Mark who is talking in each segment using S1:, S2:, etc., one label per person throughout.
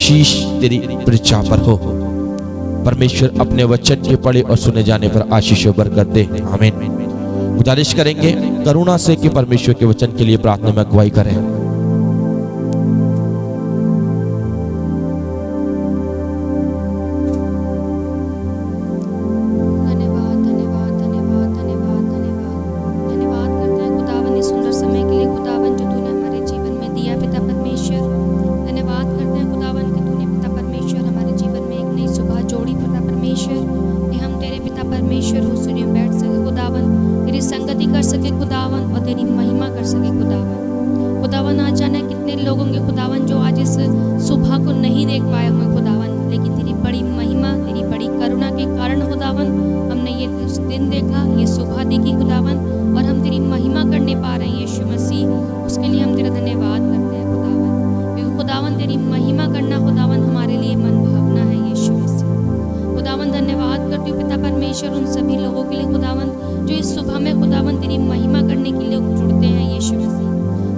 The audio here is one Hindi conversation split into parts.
S1: आशीष तेरी प्रजा पर हो। परमेश्वर अपने वचन के पढ़े और सुने जाने पर आशीष और बरकत दे। आमीन। गुजारिश करेंगे करुणा से कि परमेश्वर के वचन के लिए प्रार्थना में अगुवाई करें।
S2: खुदावन आज जाने कितने लोग होंगे खुदावन जो आज इस सुबह को नहीं देख पाए होंगे खुदावन, लेकिन तेरी बड़ी महिमा तेरी बड़ी करुणा के कारण खुदावन हमने ये दिन देखा, ये सुबह देखी खुदावन, और हम तेरी महिमा करने पा रहे हैं यीशु मसीह। उसके लिए हम तेरा धन्यवाद करते हैं खुदावन, क्योंकि खुदावन तेरी महिमा करना खुदावन हमारे लिए मन भावना है यीशु मसीह। खुदावन धन्यवाद करती हूँ पिता परमेश्वर उन सभी लोगों के लिए खुदावन जो इस सुबह में खुदावन तेरी महिमा करने के लिए जुड़ते हैं यीशु मसीह।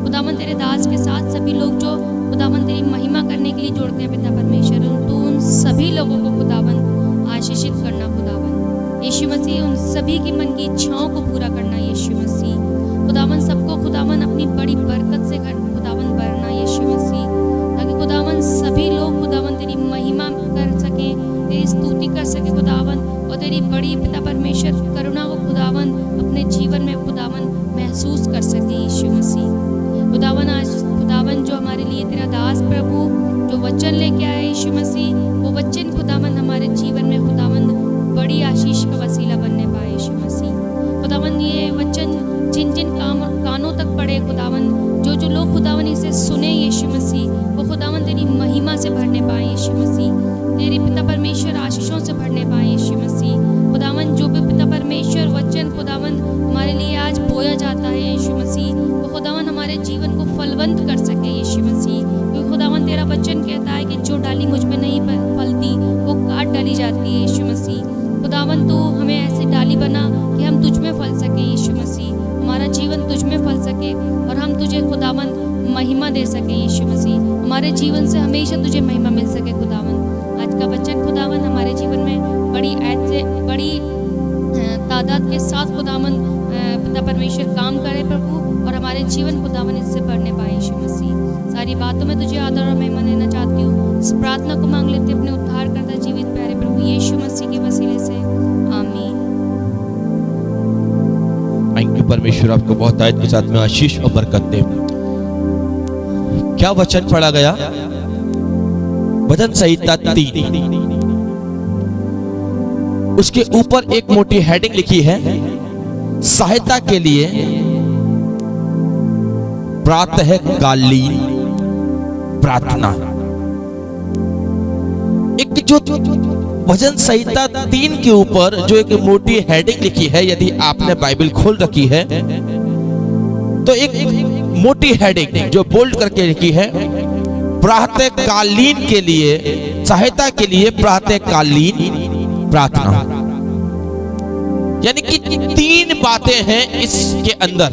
S2: खुदावन तेरे दास के साथ सभी लोग जो खुदावन तेरी महिमा करने के लिए जोड़ते हैं पिता परमेश्वर, तो उन सभी लोगों को खुदावन आशीषित करना खुदावन यीशु मसीह, उन सभी की मन की इच्छाओं को पूरा करना यीशु मसीह। खुदावन सबको खुदावन अपनी बड़ी बरकत से खुदावन भरना यीशु मसीह, ताकि खुदावन सभी लोग खुदावन तेरी महिमा कर सके, तेरी स्तुति कर सके खुदावन, और तेरी बड़ी पिता परमेश्वर करुणा को खुदावन अपने जीवन में खुदावन महसूस कर सके यीशु मसीह। खुदावन आज खुदावन जो हमारे लिए तेरा दास प्रभु जो वचन लेके आया यीशु मसीह, वो वचन खुदावन हमारे जीवन में खुदावन बड़ी आशीष का वसीला बनने पाए यीशु मसीह। खुदावन ये वचन जिन जिन कानों तक पड़े खुदावन, जो जो लोग खुदावन इसे सुने यीशु मसीह, वो खुदावन तेरी महिमा से भरने पाए यीशु मसीह, तेरी पिता परमेश्वर आशीषों से भरने पाए यीशु मसीह। खुदावन जो भी पिता परमेश्वर वचन खुदावन हमारे लिए आज बोया जाता है यीशु मसीह, वो खुदावन हमारे जीवन को फलवंत कर सके यीशु मसीह, क्योंकि खुदावन तेरा वचन कहता है कि जो डाली मुझ में नहीं फलती वो काट डाली जाती है यीशु मसीह। खुदावन तू हमें ऐसी डाली बना कि हम तुझ में फल सके यीशु मसीह, हमारा जीवन तुझ में फल सके और हम तुझे खुदावन महिमा दे सके यीशु मसीह, हमारे जीवन से हमेशा तुझे महिमा मिल सके खुदावन। आज का वचन खुदावन हमारे जीवन में बड़ी तादाद के साथ खुदावन पिता परमेश्वर काम करे प्रभु, और हमारे जीवन खुदावन इससे बढ़ने पाए यीशु मसीह। सारी बातों में तुझे आदर और महिमा देना चाहती हूँ। इस प्रार्थना को मांग लेते अपने उद्धार करता जीवित प्यारे प्रभु यीशु मसीह के वसीले से, आमीन।
S1: थैंक यू परमेश्वर, आपको बहुत आयत के साथ में आशीष और बरकत दे। क्या वचन पढ़ा गया? भजन संहिता 3, उसके ऊपर एक मोटी हेडिंग लिखी है, सहायता के लिए प्रातःकालीन प्रार्थना। एक जो भजन संहिता 3 के ऊपर जो एक मोटी हेडिंग लिखी है, यदि आपने बाइबल खोल रखी है तो एक मोटी हेडिंग जो बोल्ड करके लिखी है, प्रातःकालीन के लिए, सहायता के लिए प्रातःकालीन प्रार्थना। यानी कि 3 बातें हैं इसके अंदर।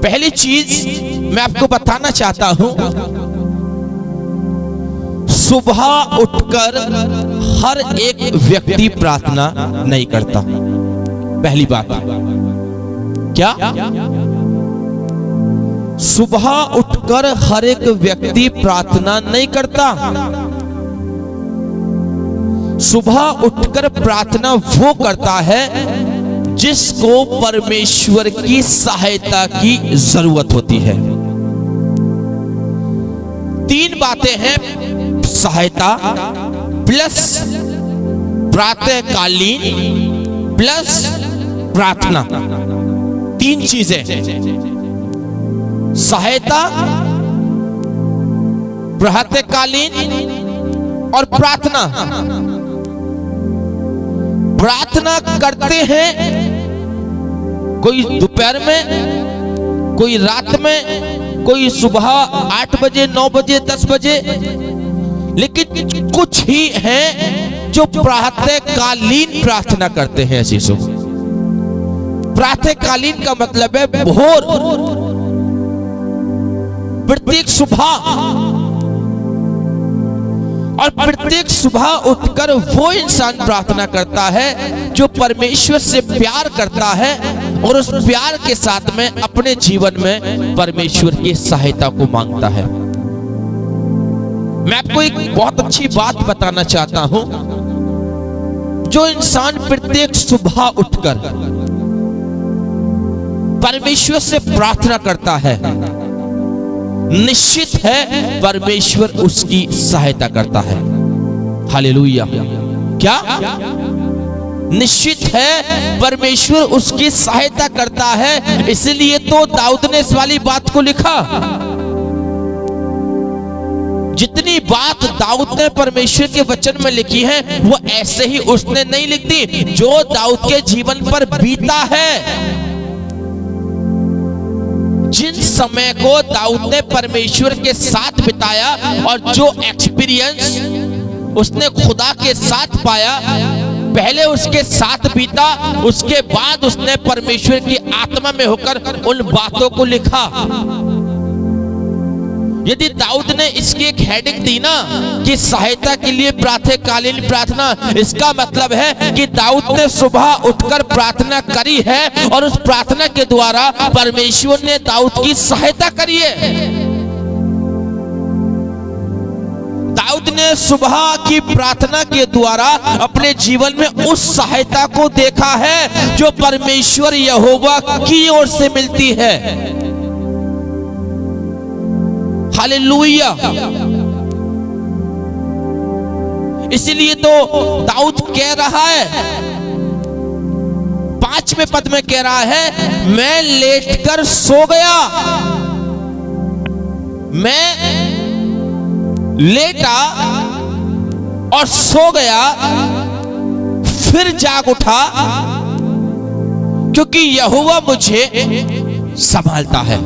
S1: पहली चीज मैं आपको बताना चाहता हूं, सुबह उठकर हर एक व्यक्ति प्रार्थना नहीं करता। पहली बात क्या? सुबह उठकर हर एक व्यक्ति प्रार्थना नहीं करता। सुबह उठकर प्रार्थना वो करता है जिसको परमेश्वर की सहायता की जरूरत होती है। 3 बातें हैं, सहायता प्लस प्रातःकालीन प्लस प्रार्थना। 3 चीजें, सहायता, प्रातःकालीन और प्रार्थना। प्रार्थना करते हैं कोई दोपहर में, कोई रात में, कोई सुबह 8 बजे, 9 बजे, 10 बजे, लेकिन कुछ ही हैं जो प्रातःकालीन प्रार्थना करते हैं। ऐसी प्रातःकालीन का मतलब है भोर, प्रत्येक सुबह और प्रत्येक सुबह उठकर वो इंसान प्रार्थना करता है जो परमेश्वर से प्यार करता है और उस प्यार के साथ में अपने जीवन में परमेश्वर की सहायता को मांगता है। मैं आपको एक बहुत अच्छी बात बताना चाहता हूं। जो इंसान प्रत्येक सुबह उठकर परमेश्वर से प्रार्थना करता है, निश्चित है परमेश्वर उसकी सहायता करता है। हालेलुया। क्या? निश्चित है परमेश्वर उसकी सहायता करता है। इसलिए तो दाऊद ने इस वाली बात को लिखा। जितनी बात दाऊद ने परमेश्वर के वचन में लिखी है वो ऐसे ही उसने नहीं लिख दी, जो दाऊद के जीवन पर बीता है। जिन समय को दाऊद ने परमेश्वर के साथ बिताया और जो एक्सपीरियंस उसने खुदा के साथ पाया, पहले उसके साथ बीता, उसके बाद उसने परमेश्वर की आत्मा में होकर उन बातों को लिखा। यदि दाऊद ने इसकी एक हेडिंग दी ना कि सहायता के लिए प्रातःकालीन प्रार्थना, इसका मतलब है कि दाऊद ने सुबह उठकर प्रार्थना करी है और उस प्रार्थना के द्वारा परमेश्वर ने दाऊद की सहायता करी है। दाऊद ने सुबह की प्रार्थना के द्वारा अपने जीवन में उस सहायता को देखा है जो परमेश्वर यहोवा की ओर से मिलती है। हालेलुया। इसीलिए तो दाऊद कह रहा है, 5वें पद में कह रहा है, मैं लेटकर सो गया। मैं लेटा और सो गया, फिर जाग उठा, क्योंकि यहोवा मुझे संभालता है।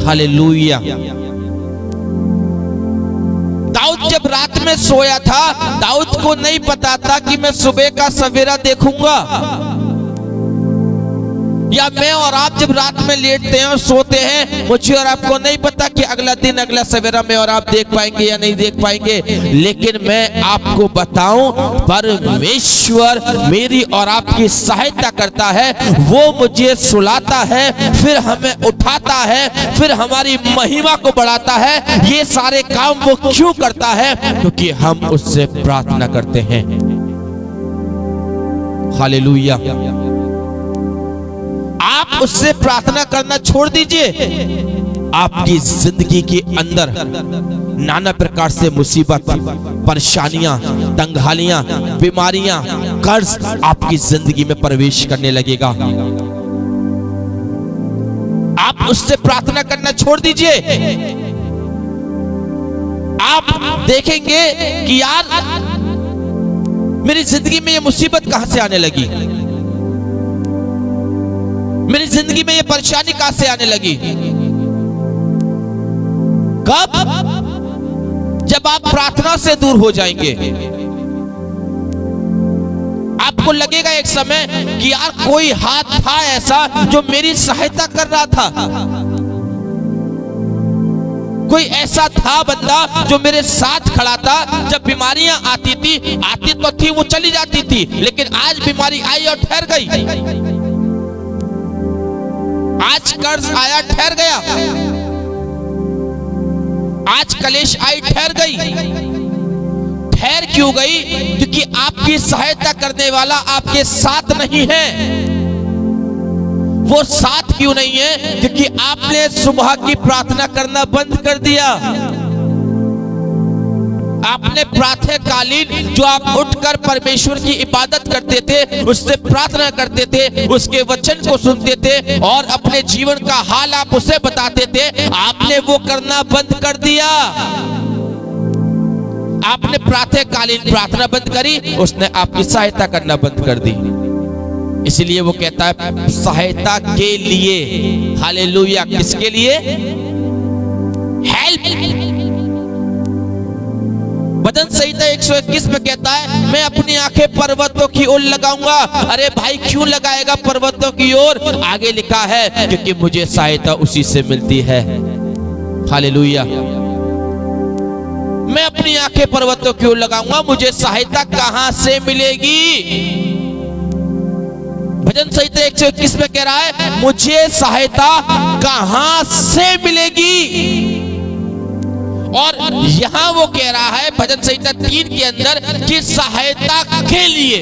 S1: हालेलुया। दाऊद जब रात में सोया था, दाऊद को नहीं पता था कि मैं सुबह का सवेरा देखूंगा। या मैं और आप जब रात में लेटते हैं और सोते हैं, मुझे और आपको नहीं पता कि अगला दिन, अगला सवेरा मैं और आप देख पाएंगे या नहीं देख पाएंगे। लेकिन मैं आपको बताऊं, परमेश्वर मेरी और आपकी सहायता करता है। वो मुझे सुलाता है, फिर हमें उठाता है, फिर हमारी महिमा को बढ़ाता है। ये सारे काम वो क्यों करता है? क्योंकि हम उससे प्रार्थना करते हैं। हालेलुया। आप उससे प्रार्थना करना छोड़ दीजिए, आपकी जिंदगी के अंदर नाना प्रकार से मुसीबत, परेशानियां, तंगहालियां, बीमारियां, कर्ज आपकी जिंदगी में प्रवेश करने लगेगा। आप उससे प्रार्थना करना छोड़ दीजिए। आप देखेंगे कि यार मेरी जिंदगी में ये मुसीबत कहां से आने लगी, मेरी जिंदगी में ये परेशानी कहां से आने लगी। कब? जब आप प्रार्थना से दूर हो जाएंगे। आपको लगेगा एक समय कि यार कोई हाथ था ऐसा जो मेरी सहायता कर रहा था, कोई ऐसा था बंदा जो मेरे साथ खड़ा था। जब बीमारियां आती तो थी, वो चली जाती थी, लेकिन आज बीमारी आई और ठहर गई। आज कर्ज आया, ठहर गया। आज कलेश आई, ठहर गई। ठहर क्यों गई? क्योंकि आपकी सहायता करने वाला आपके साथ नहीं है। वो साथ क्यों नहीं है? क्योंकि आपने सुबह की प्रार्थना करना बंद कर दिया। आपने प्रातःकालीन जो आप उठकर परमेश्वर की इबादत करते थे, उससे प्रार्थना करते थे, उसके वचन को सुनते थे और अपने जीवन का हाल आप उसे बताते थे, आपने वो करना बंद कर दिया। आपने प्रातःकालीन प्रार्थना बंद करी, उसने आपकी सहायता करना बंद कर दी। इसलिए वो कहता है सहायता के लिए। हालेलुया। किसके लिए? हेल्प। भजन संहिता 121 में कहता है, मैं अपनी आंखें पर्वतों की ओर लगाऊंगा। अरे भाई क्यों लगाएगा पर्वतों की ओर? आगे लिखा है क्योंकि मुझे सहायता उसी से मिलती है। हालेलुया। मैं अपनी आंखें पर्वतों की ओर लगाऊंगा, मुझे सहायता कहां से मिलेगी? भजन संहिता 121 में कह रहा है, मुझे सहायता कहां से मिलेगी? और यहां वो कह रहा है भजन संहिता 3 के अंदर कि सहायता के लिए,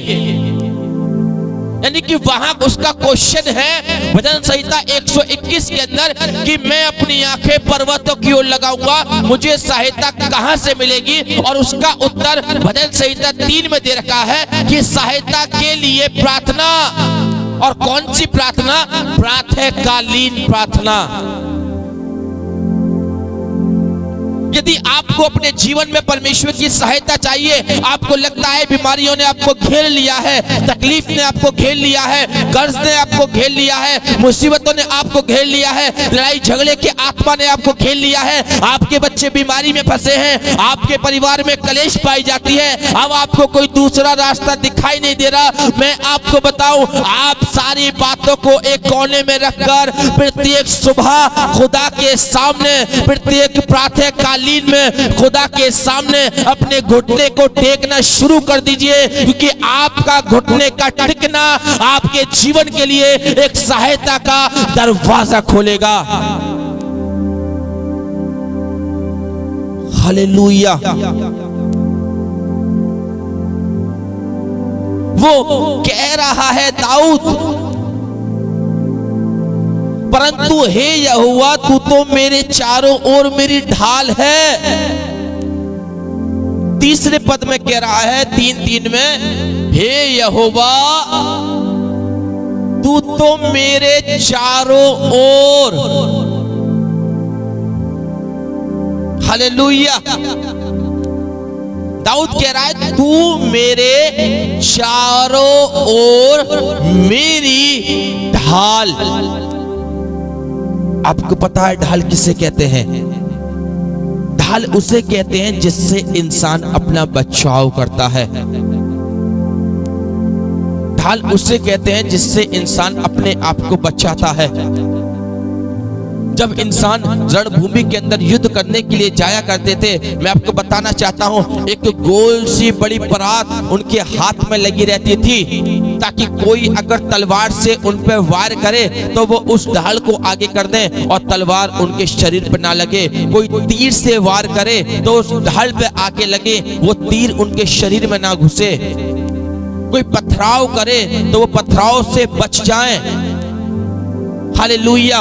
S1: यानी कि वहां उसका क्वेश्चन है भजन संहिता 121 के अंदर कि मैं अपनी आंखें पर्वतों की ओर लगाऊंगा, मुझे सहायता कहां से मिलेगी? और उसका उत्तर भजन संहिता 3 में दे रखा है कि सहायता के लिए प्रार्थना। और कौन सी प्रार्थना? प्रातःकालीन प्रार्थना। यदि आपको अपने जीवन में परमेश्वर की सहायता चाहिए, आपको लगता है बीमारियों ने आपको घेर लिया है, तकलीफ ने आपको घेर लिया है, कर्ज ने आपको घेर लिया है, मुसीबतों ने आपको घेर लिया है, लड़ाई झगड़े की आत्मा ने आपको घेर लिया है, आपके बच्चे बीमारी में फंसे हैं, आपके परिवार में कलेश पाई जाती है, अब आपको कोई दूसरा रास्ता दिखाई नहीं दे रहा। मैं आपको बताऊं, आप सारी बातों को एक कोने में रखकर प्रत्येक सुबह खुदा के सामने, प्रत्येक प्रातःकालीन में खुदा के सामने अपने घुटने को टेकना शुरू कर दीजिए, क्योंकि आपका घुटने का टिकना आपके जीवन के लिए एक सहायता का दरवाजा खोलेगा। हालेलुया। वो कह रहा है दाऊद, परंतु हे यहोवा तू तो मेरे चारों ओर मेरी ढाल है। तीसरे पद में कह रहा है 3:3 में, हे यहोवा तू तो मेरे चारों ओर। हालेलुया। दाऊद कह रहा है तू मेरे चारों ओर मेरी ढाल। आपको पता है ढाल किसे कहते हैं? ढाल उसे कहते हैं जिससे इंसान अपना बचाव करता है। ढाल उसे कहते हैं जिससे इंसान अपने आप को बचाता है। जब इंसान रणभूमि के अंदर युद्ध करने के लिए जाया करते थे, मैं आपको बताना चाहता हूं, एक गोल सी बड़ी परात उनके हाथ में लगी रहती थी, ताकि कोई अगर तलवार से उन पर वार करे तो वो उस ढाल को आगे कर दें और तलवार उनके शरीर पर ना लगे। कोई तीर से वार करे तो उस ढाल पे आके लगे, वो तीर उनके शरीर में ना घुसे। कोई पथराव करे तो वो पथराव से बच जाएं। हालेलुया।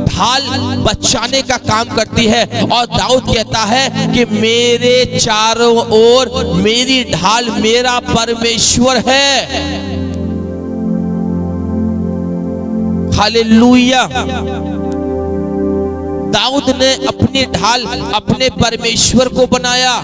S1: ढाल बचाने का काम करती है। और दाऊद कहता है कि मेरे चारों ओर मेरी ढाल मेरा परमेश्वर है। हालेलुया। दाऊद ने अपनी ढाल अपने परमेश्वर को बनाया।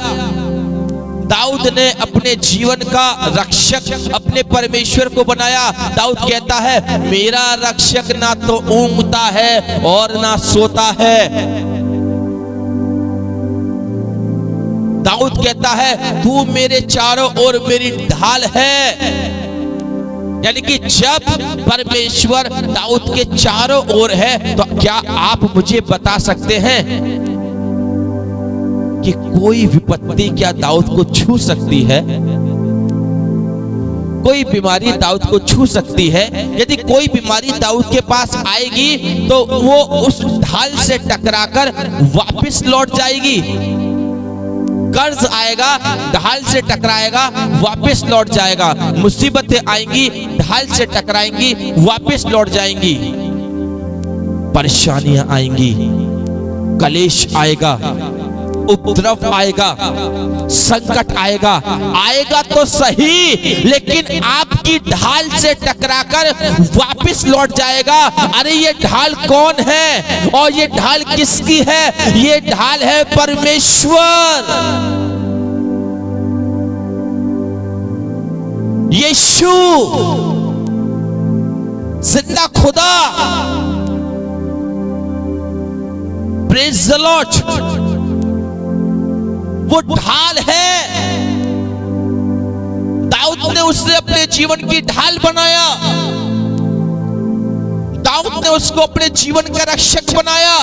S1: दाऊद ने अपने जीवन का रक्षक अपने परमेश्वर को बनाया। दाऊद कहता है मेरा रक्षक ना तो ऊँघता है और ना सोता है। दाऊद कहता है तू मेरे चारों ओर मेरी ढाल है। यानी कि जब परमेश्वर दाऊद के चारों ओर है, तो क्या आप मुझे बता सकते हैं कि कोई विपत्ति क्या दाऊद को छू सकती है? कोई बीमारी दाऊद को छू सकती है? यदि कोई बीमारी दाऊद के पास आएगी तो वो उस ढाल से टकराकर वापस लौट जाएगी। कर्ज आएगा, ढाल से टकराएगा, वापस लौट जाएगा। मुसीबतें आएंगी, ढाल से टकराएंगी, वापस लौट जाएंगी। परेशानियां आएंगी, कलेश आएगा, उपद्रव आएगा, संकट आएगा, आएगा तो सही, लेकिन आपकी ढाल से टकराकर वापस लौट जाएगा। अरे ये ढाल कौन है और ये ढाल किसकी है? ये ढाल है परमेश्वर, यीशु, जिंदा खुदा। Praise the Lord. वो ढाल है। दाऊद ने उसने अपने जीवन की ढाल बनाया। दाऊद ने उसको अपने जीवन का रक्षक बनाया।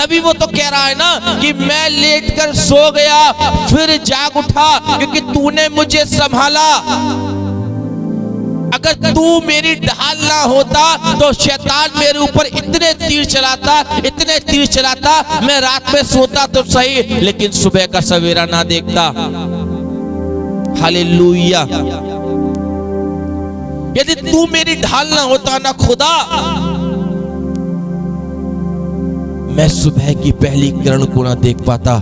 S1: तभी वो तो कह रहा है ना कि मैं लेटकर सो गया फिर जाग उठा क्योंकि तूने मुझे संभाला। अगर तू मेरी ढाल ना होता तो शैतान मेरे ऊपर इतने तीर चलाता, मैं रात में सोता तो सही लेकिन सुबह का सवेरा ना देखता। हालेलुया। यदि तू मेरी ढाल ना होता ना खुदा, मैं सुबह की पहली किरण को ना देख पाता।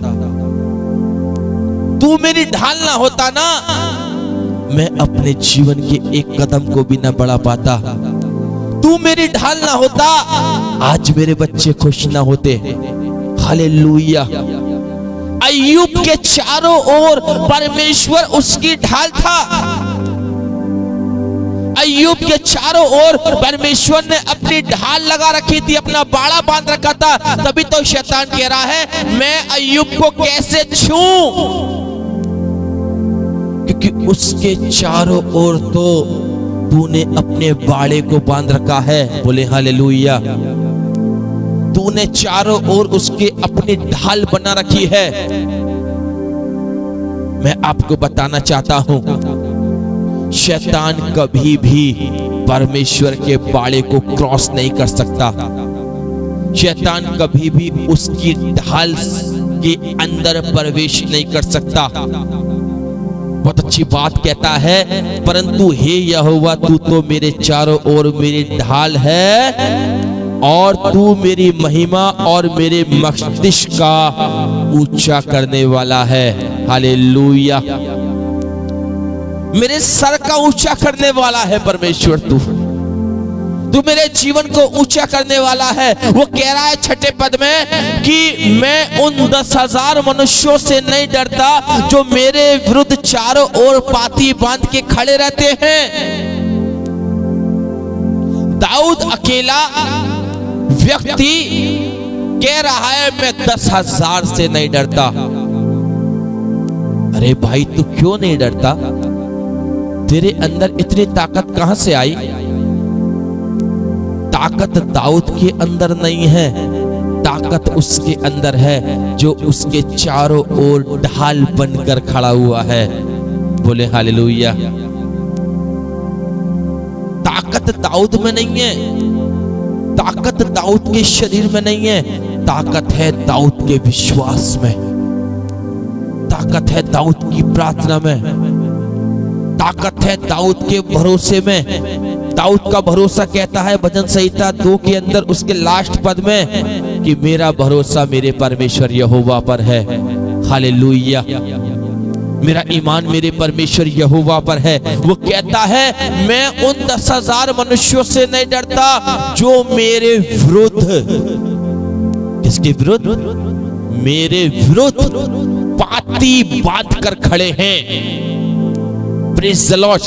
S1: तू मेरी ढाल ना होता ना, मैं अपने जीवन के एक कदम को भी ना बढ़ा पाता। तू मेरी ढाल ना होता, आज मेरे बच्चे खुश ना होते। हालेलुया। अय्यूब के चारों ओर परमेश्वर उसकी ढाल था। अय्यूब के चारों ओर परमेश्वर ने अपनी ढाल लगा रखी थी, अपना बाड़ा बांध रखा था। तभी तो शैतान कह रहा है मैं अय्यूब को कैसे छूं, क्योंकि उसके चारों ओर तो तूने अपने बाड़े को बांध रखा है। बोले हालेलुया। तूने चारों ओर उसके अपनी ढाल बना रखी है। मैं आपको बताना चाहता हूं, शैतान कभी भी परमेश्वर के बाड़े को क्रॉस नहीं कर सकता। शैतान कभी भी उसकी ढाल के अंदर प्रवेश नहीं कर सकता। बहुत अच्छी बात कहता है, परंतु हे यहोवा तू तो मेरे चारों ओर मेरी ढाल है और तू मेरी महिमा और मेरे मस्तिष्क का ऊंचा करने वाला है। हालेलुया। मेरे सर का ऊंचा करने वाला है परमेश्वर। तू मेरे जीवन को ऊंचा करने वाला है। वो कह रहा है छठे पद में कि मैं उन 10,000 मनुष्यों से नहीं डरता जो मेरे विरुद्ध चारों ओर पाती बांध के खड़े रहते हैं। दाऊद अकेला व्यक्ति कह रहा है मैं 10,000 से नहीं डरता। अरे भाई तू क्यों नहीं डरता? तेरे अंदर इतनी ताकत कहां से आई? ताकत दाऊद के अंदर नहीं है, ताकत उसके अंदर है जो उसके चारों ओर ढाल बनकर खड़ा हुआ है। बोले हालेलुया। ताकत दाऊद में नहीं है, ताकत दाऊद के शरीर में नहीं है, ताकत है दाऊद के विश्वास में, ताकत है दाऊद की प्रार्थना में, ताकत है दाऊद के भरोसे में। दाऊद का भरोसा कहता है भजन संहिता 2 के अंदर उसके लास्ट पद में कि मेरा भरोसा मेरे परमेश्वर यहोवा पर है। हालेलुया। मेरा ईमान मेरे परमेश्वर यहोवा पर है। वो कहता है मैं उन 10,000 मनुष्यों से नहीं डरता जो मेरे विरुद्ध, किसके विरुद्ध? मेरे विरुद्ध पाती बांध कर खड़े हैं। Praise the Lord.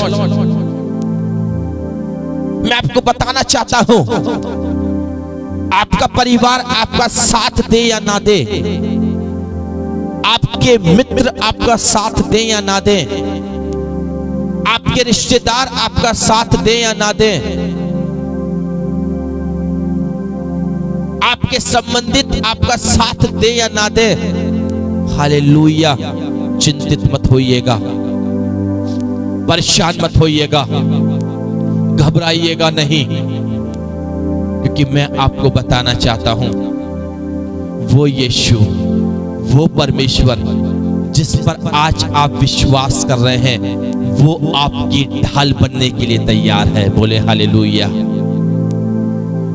S1: मैं आपको बताना चाहता हूं, आपका परिवार आपका साथ दे या ना दे, आपके मित्र आपका साथ दे या ना दे, आपके रिश्तेदार आपका साथ दे या ना दे, आपके संबंधित आपका साथ दे या ना दे, हालेलुया, चिंतित मत होइएगा, परेशान मत होइएगा, घबराइएगा नहीं, क्योंकि मैं आपको बताना चाहता हूं वो यीशु, वो परमेश्वर जिस पर आज आप विश्वास कर रहे हैं, वो आपकी ढाल बनने के लिए तैयार है। बोले हालेलुया।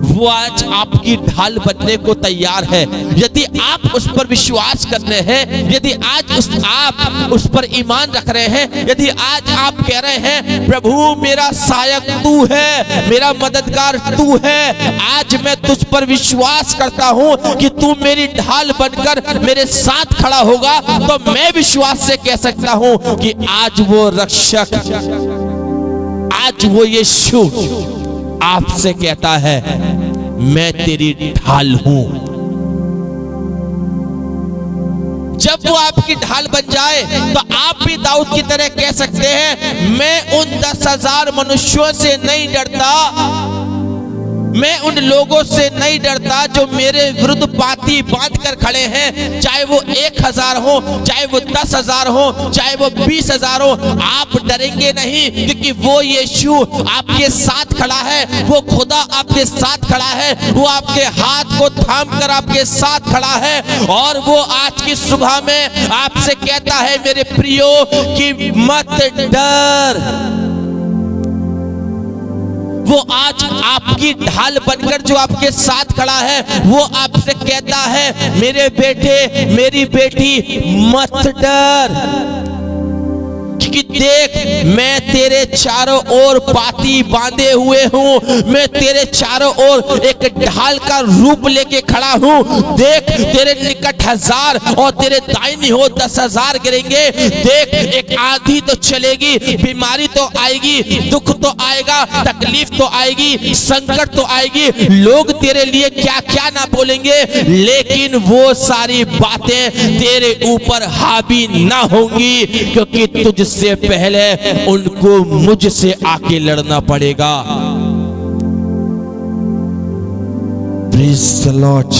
S1: वो आज आपकी ढाल बनने को तैयार है। यदि आप उस पर विश्वास कर रहे हैं, यदि आज आप उस पर ईमान रख रहे हैं, यदि आज आप कह रहे हैं प्रभु मेरा सहायक तू है, मेरा मददगार तू है, आज मैं तुझ पर विश्वास करता हूं कि तू मेरी ढाल बनकर मेरे साथ खड़ा होगा, तो मैं विश्वास से कह सकता हूं कि आज वो रक्षक, आज वो यीशु आपसे कहता है मैं तेरी ढाल हूं। जब वो आपकी ढाल बन जाए तो आप भी दाऊद की तरह कह सकते हैं मैं उन 10,000 मनुष्यों से नहीं डरता मैं उन लोगों से नहीं डरता जो मेरे विरुद्ध पाती बांध कर खड़े हैं, चाहे वो 1000 हो, चाहे वो 10,000 हो, चाहे वो 20,000 हो। आप डरेंगे नहीं, क्योंकि वो यीशु आपके साथ खड़ा है, वो खुदा आपके साथ खड़ा है, वो आपके हाथ को थाम कर आपके साथ खड़ा है। और वो आज की सुबह में आपसे कहता है मेरे प्रियो कि मत डर। वो आज आपकी ढाल बनकर जो आपके साथ खड़ा है, वो आपसे कहता है मेरे बेटे मेरी बेटी मत डर, क्योंकि देख मैं तेरे चारों ओर पाती बांधे हुए हूँ, मैं तेरे चारों ओर एक ढाल का रूप लेके खड़ा हूँ। देख तेरे निकट 1000 और तेरे दाहिनी हो 10,000 गिरेंगे। देख एक आंधी तो चलेगी, बीमारी तो आएगी, दुख तो आएगा, तकलीफ तो आएगी, संकट तो आएगी, लोग तेरे लिए क्या क्या ना बोलेंगे, लेकिन वो सारी बातें तेरे ऊपर हावी ना होंगी, क्योंकि तुझसे पहले उनको मुझसे आके लड़ना पड़ेगा। Praise the Lord.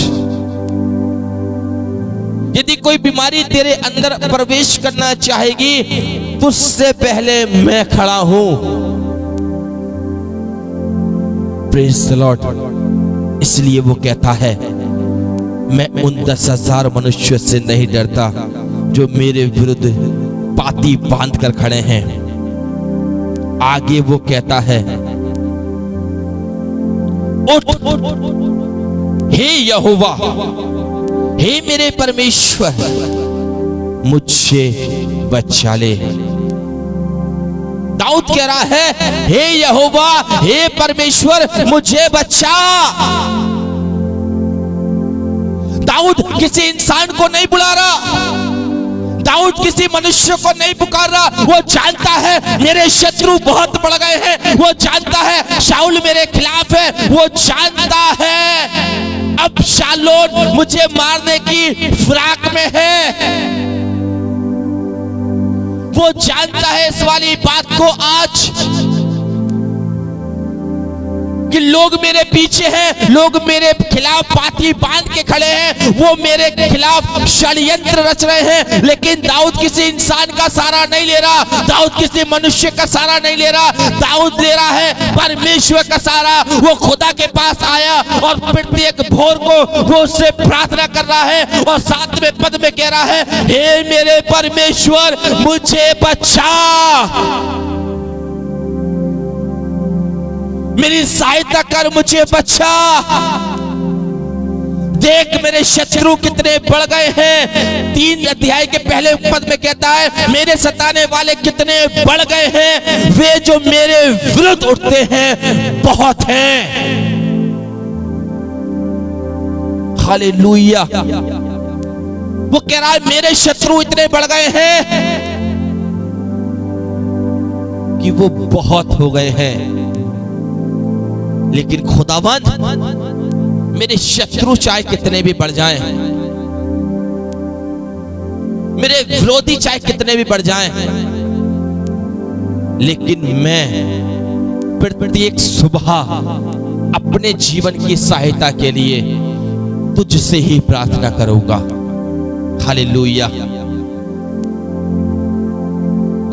S1: यदि कोई बीमारी तेरे अंदर प्रवेश करना चाहेगी, तुझसे पहले मैं खड़ा हूं। Praise the Lord. इसलिए वो कहता है मैं उन 10,000 मनुष्यों से नहीं डरता जो मेरे विरुद्ध पाती बांध कर खड़े हैं। आगे वो कहता है उठ हे यहोवा, हे मेरे परमेश्वर मुझसे बचा ले। दाऊद कह रहा है हे यहोवा, हे परमेश्वर मुझे बचा। दाऊद किसी इंसान को नहीं बुला रहा, दाऊद किसी मनुष्य को नहीं पुकार रहा। वो जानता है मेरे शत्रु बहुत बढ़ गए हैं, वो जानता है शाऊल मेरे खिलाफ है, वो जानता है अब शालोन मुझे मारने की फिराक में है। वो जानता है इस वाली बात को आज कि लोग मेरे पीछे हैं, लोग मेरे खिलाफ पाती बांध के खड़े हैं, वो मेरे खिलाफ षड्यंत्र रच रहे हैं। लेकिन दाऊद किसी इंसान का सहारा नहीं ले रहा, दाऊद किसी मनुष्य का सहारा नहीं ले रहा, दाऊद ले रहा है परमेश्वर का सहारा। वो खुदा के पास आया और प्रत्येक भोर को वो उससे प्रार्थना कर रहा है और 7वें पद में कह रहा है हे मेरे परमेश्वर मुझे बचा, मेरी सहायता कर, मुझे बचा। देख मेरे शत्रु कितने बढ़ गए हैं। 3 अध्याय के पहले पद में कहता है मेरे सताने वाले कितने बढ़ गए हैं, वे जो मेरे विरुद्ध उठते हैं बहुत हैं। हालेलुया। वो कह रहा है मेरे शत्रु इतने बढ़ गए हैं कि वो बहुत हो गए हैं, लेकिन खुदावंद मेरे शत्रु चाहे कितने भी बढ़ जाएं, मेरे विरोधी चाहे कितने भी बढ़ जाएं, लेकिन मैं प्रत्येक सुबह अपने जीवन की सहायता के लिए तुझसे ही प्रार्थना करूंगा। हालेलुया।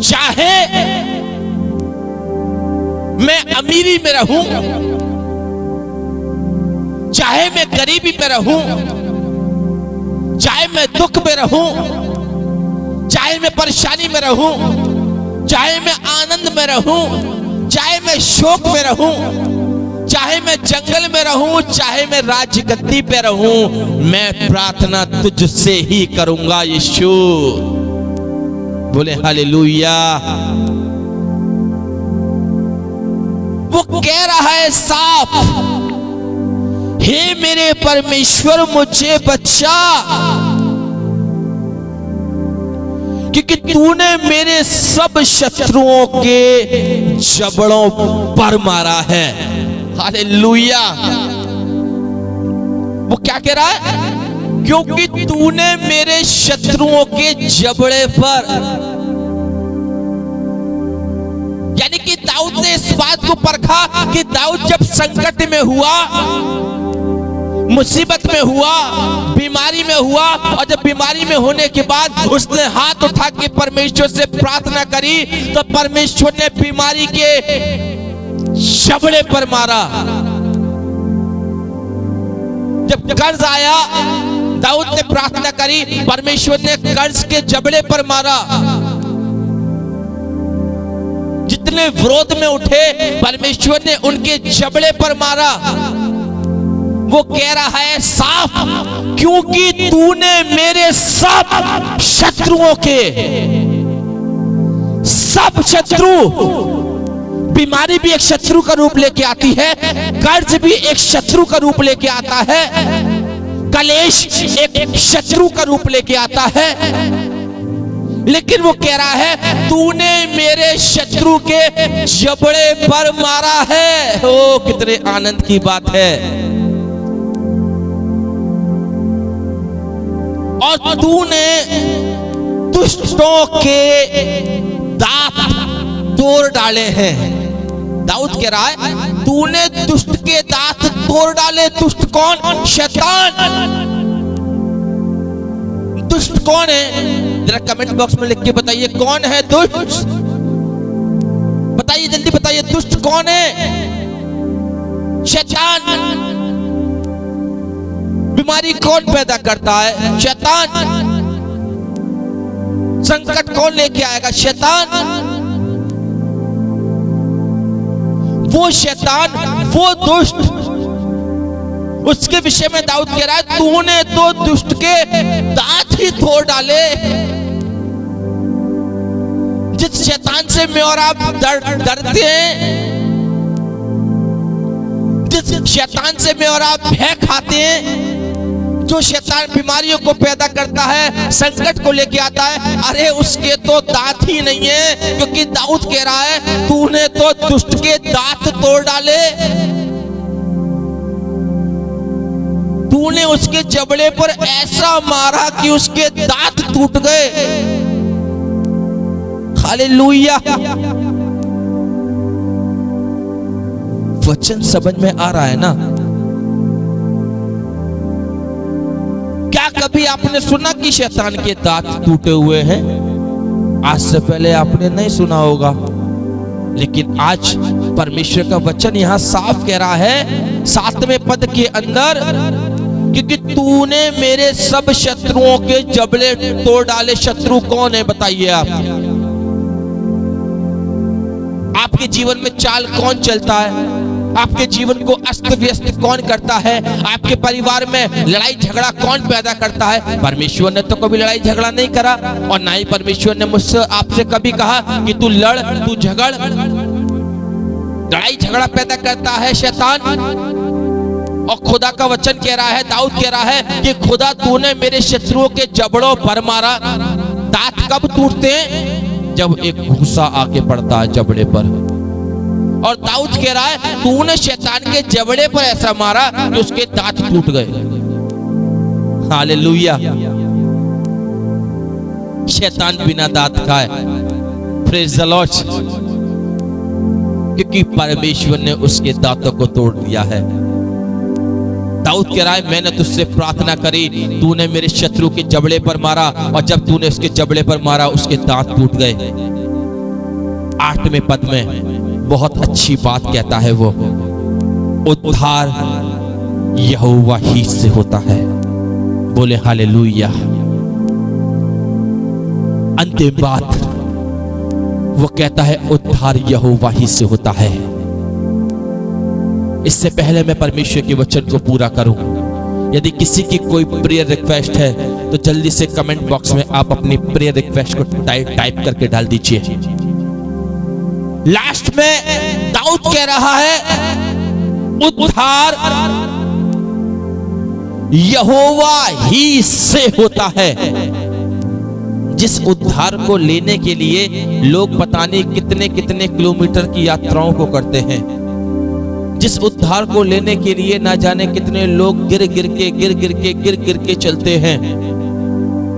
S1: चाहे मैं अमीरी में रहूं, चाहे मैं गरीबी में रहूं, चाहे मैं दुख में रहूं, चाहे मैं परेशानी में रहूं, चाहे मैं आनंद में रहूं, चाहे मैं शोक में रहूं, चाहे मैं जंगल में रहूं, चाहे मैं राज्य गद्दी पे रहूं, मैं प्रार्थना तुझसे ही करूंगा यीशु। बोले हालेलुया। वो कह रहा है साफ, हे मेरे परमेश्वर मुझे बचा, क्योंकि तूने मेरे सब शत्रुओं के जबड़ों पर मारा है। हालेलुया। वो क्या कह रहा है? क्योंकि तूने मेरे शत्रुओं के जबड़े पर, यानी कि दाऊद ने इस बात को परखा कि दाऊद जब संकट में हुआ, मुसीबत में हुआ, बीमारी में हुआ, और जब बीमारी में होने के बाद उसने हाथ उठा के परमेश्वर से प्रार्थना करी, तो परमेश्वर ने बीमारी के जबड़े पर मारा। जब कर्ज आया, दाऊद ने प्रार्थना करी, परमेश्वर ने कर्ज के जबड़े पर मारा। जितने विरोध में उठे, परमेश्वर ने उनके जबड़े पर मारा। वो कह रहा है साफ, क्योंकि तूने मेरे सब शत्रुओं के, सब शत्रु, बीमारी भी एक शत्रु का रूप लेके आती है, कर्ज भी एक शत्रु का रूप लेके आता है, कलेश एक शत्रु का रूप लेके आता है, लेकिन वो कह रहा है तूने मेरे शत्रु के जबड़े पर मारा है। ओ कितने आनंद की बात है। और तूने दुष्टों के दांत तोड़ डाले हैं। दाऊद कह रहा है तूने दुष्ट के दांत तोड़ डाले। दुष्ट कौन? शैतान। दुष्ट कौन है? जरा कमेंट बॉक्स में लिख के बताइए कौन है दुष्ट। बताइए, जल्दी बताइए, दुष्ट कौन है? शैतान। बीमारी कौन पैदा करता है? शैतान। संकट कौन लेके आएगा? शैतान। वो शैतान, वो दुष्ट, उसके विषय में दाऊद कह रहा है तूने तो दुष्ट के दांत ही तोड़ डाले। जिस शैतान से मैं और आप डरते हैं, जिस शैतान से मैं और आप भय खाते हैं, जो शैतान बीमारियों को पैदा करता है, संकट को लेके आता है, अरे उसके तो दांत ही नहीं है। क्योंकि दाऊद कह रहा है तूने तो दुष्ट के दांत तोड़ डाले। तूने उसके जबड़े पर ऐसा मारा कि उसके दांत टूट गए। हालेलुया। वचन समझ में आ रहा है ना? क्या कभी आपने सुना कि शैतान के दांत टूटे हुए हैं? आज से पहले आपने नहीं सुना होगा, लेकिन आज परमेश्वर का वचन यहां साफ कह रहा है 7वें पद के अंदर, क्योंकि तूने मेरे सब शत्रुओं के जबड़े तोड़ डाले। शत्रु कौन है बताइए आप? आपके जीवन में चाल कौन चलता है? आपके जीवन को अस्त व्यस्त कौन करता है? आपके परिवार में लड़ाई झगड़ा कौन पैदा करता है? परमेश्वर ने तो कभी लड़ाई झगड़ा नहीं करा, और ना ही परमेश्वर ने मुझसे आपसे कभी कहा कि तू लड़, तू झगड़। लड़ाई झगड़ा पैदा करता है शैतान। और खुदा का वचन कह रहा है, दाऊद कह रहा है कि खुदा तूने मेरे शत्रुओं के जबड़ों पर मारा। दांत कब टूटते हैं? जब एक घूसा आके पड़ता है जबड़े पर। और दाऊद कह रहा है तूने शैतान के जबड़े पर ऐसा मारा कि उसके दांत टूट गए। हालेलुया। शैतान बिना दांत खाए, प्रेज़ द लॉर्ड, क्योंकि परमेश्वर ने उसके दांतों को तोड़ दिया है। दाऊद कह रहा है मैंने तुझसे प्रार्थना करी, तूने मेरे शत्रु के जबड़े पर मारा, और जब तूने उसके जबड़े पर मारा उसके दांत टूट गए। 8वें पद में बहुत अच्छी बात कहता है वो, उद्धार यहोवा ही से होता है। बोले हालेलुया। अंतिम बात वो कहता है उद्धार यहोवा ही से होता है। इससे पहले मैं परमेश्वर के वचन को पूरा करूं, यदि किसी की कोई प्रेयर रिक्वेस्ट है तो जल्दी से कमेंट बॉक्स में आप अपनी प्रेयर रिक्वेस्ट को टाइप करके डाल दीजिए। लास्ट में दाऊद कह रहा है उद्धार यहोवा ही से होता है। जिस उद्धार को लेने के लिए लोग पता नहीं कितने कितने किलोमीटर की यात्राओं को करते हैं, जिस उद्धार को लेने के लिए ना जाने कितने लोग गिर गिर के चलते हैं,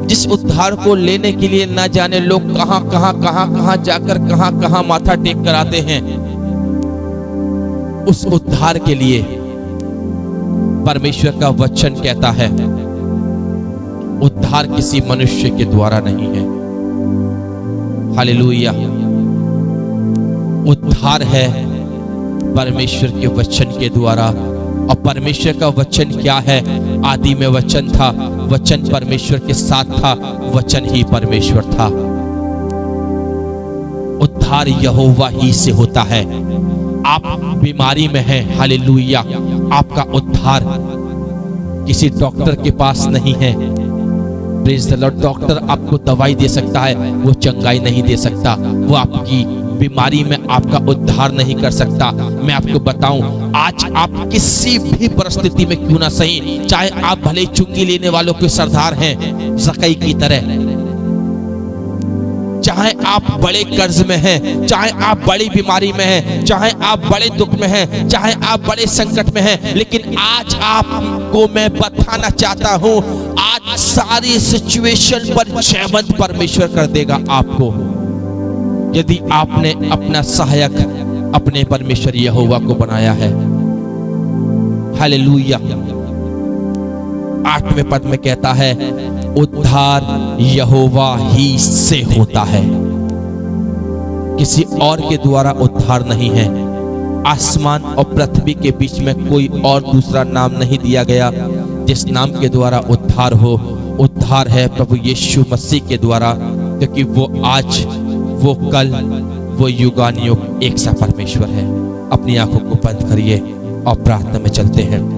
S1: जिस उद्धार को लेने के लिए ना जाने लोग कहां जाकर कहां माथा टेक कर आते हैं, उस उद्धार के लिए परमेश्वर का वचन कहता है उद्धार किसी मनुष्य के द्वारा नहीं है। हालेलुया। उद्धार है परमेश्वर के वचन के द्वारा। और परमेश्वर का वचन क्या है? आदि में वचन था, वचन परमेश्वर के साथ था, वचन ही परमेश्वर था। उद्धार यहोवा ही से होता है। आप बीमारी में हैं, हालेलुया, आपका उद्धार किसी डॉक्टर के पास नहीं है। Praise the Lord. डॉक्टर आपको दवाई दे सकता है, वो चंगाई नहीं दे सकता, वो आपकी बीमारी में आपका उद्धार नहीं कर सकता। मैं आपको बताऊं, आज आप किसी भी परिस्थिति में क्यों ना सही, चाहे आप भले चुंगी लेने वालों के सरदार हैं ज़कई की तरह, चाहे आप बड़े कर्ज में हैं, चाहे आप बड़ी बीमारी में हैं, चाहे आप बड़े दुख में हैं, चाहे आप बड़े संकट में हैं, लेकिन आज आपको मैं बताना चाहता हूं, आज सारी सिचुएशन पर जयवंत परमेश्वर कर देगा आपको, यदि आपने अपना सहायक अपने परमेश्वर यहोवा को बनाया है। हालेलुया। 8वें पद में कहता है उद्धार यहोवा ही से होता है, किसी और के द्वारा उद्धार नहीं है। आसमान और पृथ्वी के बीच में कोई और दूसरा नाम नहीं दिया गया जिस नाम के द्वारा उद्धार हो। उद्धार है प्रभु यीशु मसीह के द्वारा, क्योंकि वो आज, वो कल, वो युगानुयुग एक सा परमेश्वर है। अपनी आंखों को बंद करिए और प्रार्थना में चलते हैं।